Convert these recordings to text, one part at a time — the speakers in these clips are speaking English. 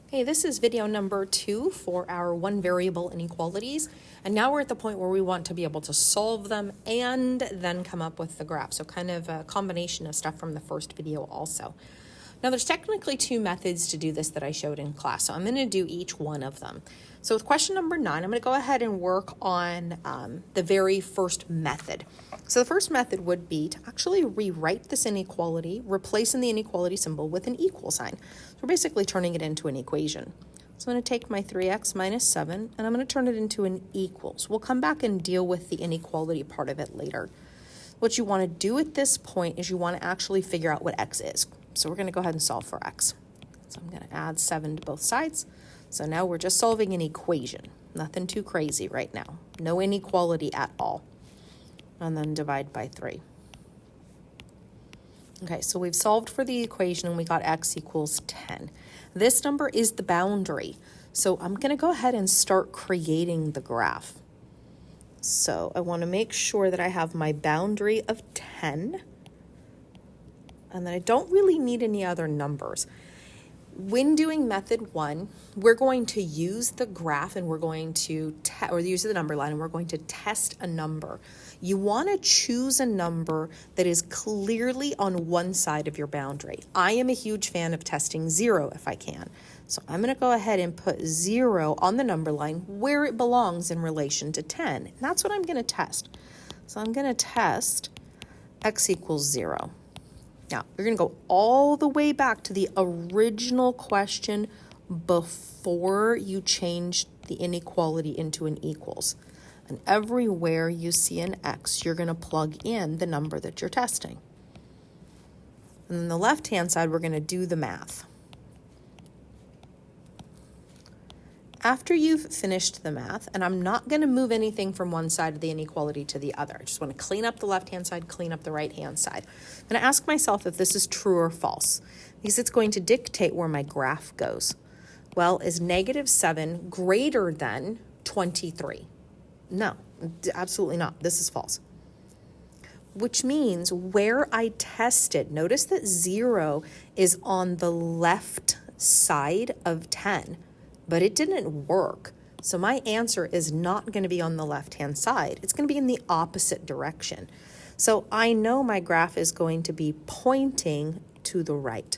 Hey, this is video number 2 for our one variable inequalities. And now we're at the point where we want to be able to solve them and then come up with the graph. So kind of a combination of stuff from the first video also. Now there's technically 2 methods to do this that I showed in class. So I'm going to do each one of them. So with question number 9, I'm going to go ahead and work on the very first method. So the first method would be to actually rewrite this inequality, replacing the inequality symbol with an equal sign. So we're basically turning it into an equation. So I'm going to take my 3x minus 7 and I'm going to turn it into an equals. We'll come back and deal with the inequality part of it later. What you want to do at this point is you want to actually figure out what x is. So we're going to go ahead and solve for x. So I'm going to add 7 to both sides. So now we're just solving an equation. Nothing too crazy right now. No inequality at all. And then divide by 3. Okay, so we've solved for the equation and we got x equals 10. This number is the boundary. So I'm going to go ahead and start creating the graph. So I want to make sure that I have my boundary of 10. And then I don't really need any other numbers. When doing method 1, we're going to use the graph and we're going to, or use the number line, and we're going to test a number. You want to choose a number that is clearly on one side of your boundary. I am a huge fan of testing 0 if I can. So I'm going to go ahead and put 0 on the number line where it belongs in relation to 10. And that's what I'm going to test. So I'm going to test x equals 0. Now, you're going to go all the way back to the original question before you changed the inequality into an equals. And everywhere you see an x, you're going to plug in the number that you're testing. And on the left-hand side, we're going to do the math. After you've finished the math, and I'm not going to move anything from one side of the inequality to the other. I just want to clean up the left-hand side, clean up the right-hand side. I'm going to ask myself if this is true or false, because it's going to dictate where my graph goes. Well, is negative 7 greater than 23? No, absolutely not. This is false. Which means where I tested, notice that 0 is on the left side of 10. But it didn't work. So my answer is not going to be on the left-hand side. It's going to be in the opposite direction. So I know my graph is going to be pointing to the right.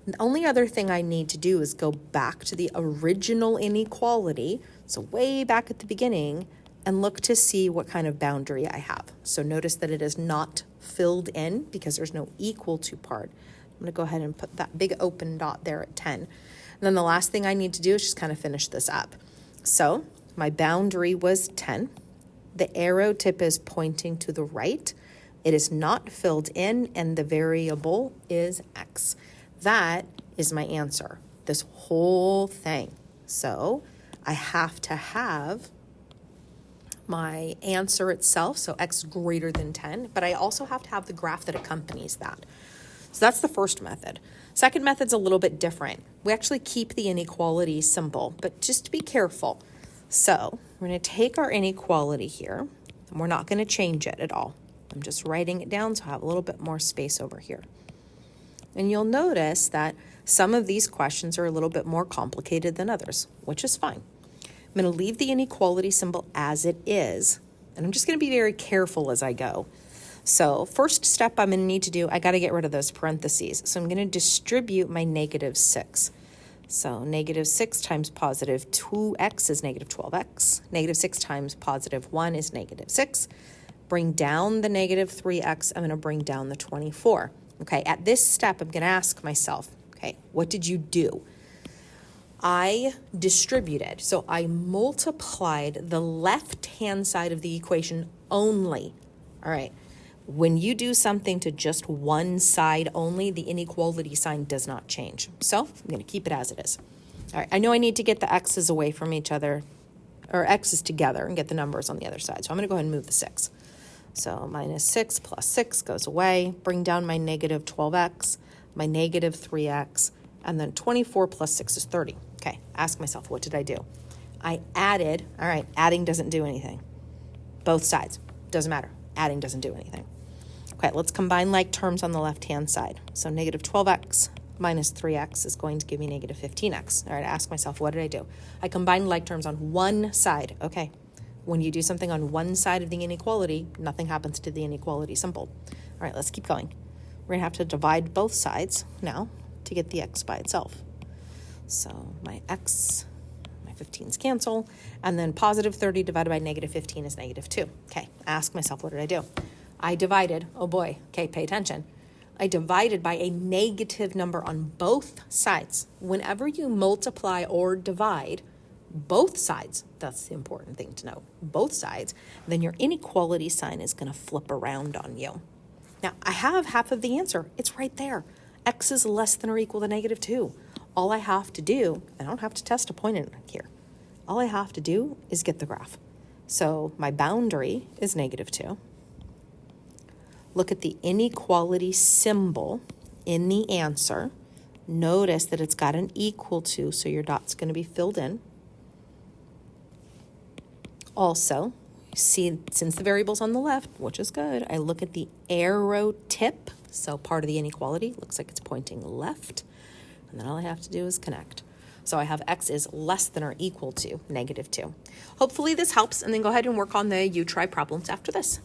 The only other thing I need to do is go back to the original inequality, so way back at the beginning, and look to see what kind of boundary I have. So notice that it is not filled in because there's no equal to part. I'm going to go ahead and put that big open dot there at 10. And then the last thing I need to do is just kind of finish this up. So my boundary was 10. The arrow tip is pointing to the right. It is not filled in, and the variable is x. That is my answer, this whole thing. So I have to have my answer itself, so x greater than 10, but I also have to have the graph that accompanies that. So that's the first method. Second method's a little bit different. We actually keep the inequality symbol, but just be careful. So we're going to take our inequality here, and we're not going to change it at all. I'm just writing it down so I have a little bit more space over here. And you'll notice that some of these questions are a little bit more complicated than others, which is fine. I'm going to leave the inequality symbol as it is, and I'm just going to be very careful as I go. So first step I'm going to need to do, I got to get rid of those parentheses. So I'm going to distribute my negative 6. So negative 6 times positive 2x is negative 12x. Negative 6 times positive 1 is negative 6. Bring down the negative 3x. I'm going to bring down the 24. Okay, at this step, I'm going to ask myself, okay, what did you do? I distributed. So I multiplied the left-hand side of the equation only. All right. When you do something to just one side only, the inequality sign does not change. So I'm going to keep it as it is. All right, I know I need to get the x's away from each other, or x's together, and get the numbers on the other side. So I'm going to go ahead and move the 6. So minus 6 plus 6 goes away. Bring down my negative 12x, my negative 3x, and then 24 plus 6 is 30. Okay, ask myself, what did I do? I added. All right, adding doesn't do anything. Both sides, doesn't matter. Adding doesn't do anything. Okay, let's combine like terms on the left-hand side. So negative 12x minus 3x is going to give me negative 15x. All right, I ask myself, what did I do? I combined like terms on one side. Okay, when you do something on one side of the inequality, nothing happens to the inequality symbol. All right, let's keep going. We're going to have to divide both sides now to get the x by itself. So my x, my 15's cancel, and then positive 30 divided by negative 15 is negative 2. Okay, I ask myself, what did I do? I divided, oh boy, okay, pay attention. I divided by a negative number on both sides. Whenever you multiply or divide both sides, that's the important thing to know, both sides, then your inequality sign is going to flip around on you. Now, I have half of the answer. It's right there. X is less than or equal to negative 2. All I have to do, I don't have to test a point in here. All I have to do is get the graph. So my boundary is negative 2. Look at the inequality symbol in the answer. Notice that it's got an equal to, so your dot's going to be filled in. Also, see, since the variable's on the left, which is good, I look at the arrow tip. So part of the inequality looks like it's pointing left. And then all I have to do is connect. So I have x is less than or equal to negative 2. Hopefully this helps, and then go ahead and work on the you try problems after this.